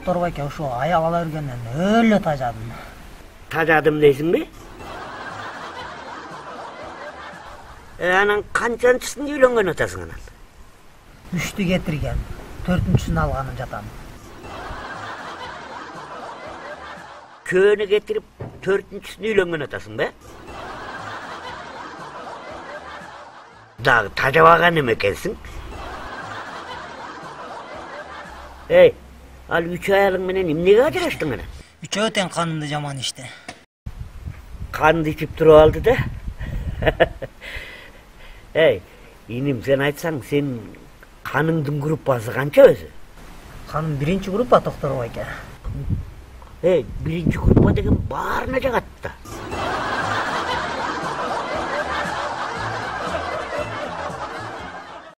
доктор байке ошо аяк ала бергенден өлө тажадым. Тажадым дейсиңби? Анан канчанчысында үйлөнгөн атасың анан? 3'tü getirgen. 4'üncüsünü alganын жатам. Köyünü getirip 4'üncüsünü үйлөнгөн атасың be? Dagı tajabagан emekенсиң? Ey, al 3 ayalың менен эмнеге ажыраштың анан? Üçөө тең канымды жаман ишти. Kandı içip turup aldı da. Ey, inim sen айтсаң, sen kanыңдын группасы канча өзү? Каным 1-ci группа доктор байке. Ey, 1-ci gruppa деген баарына жагат да.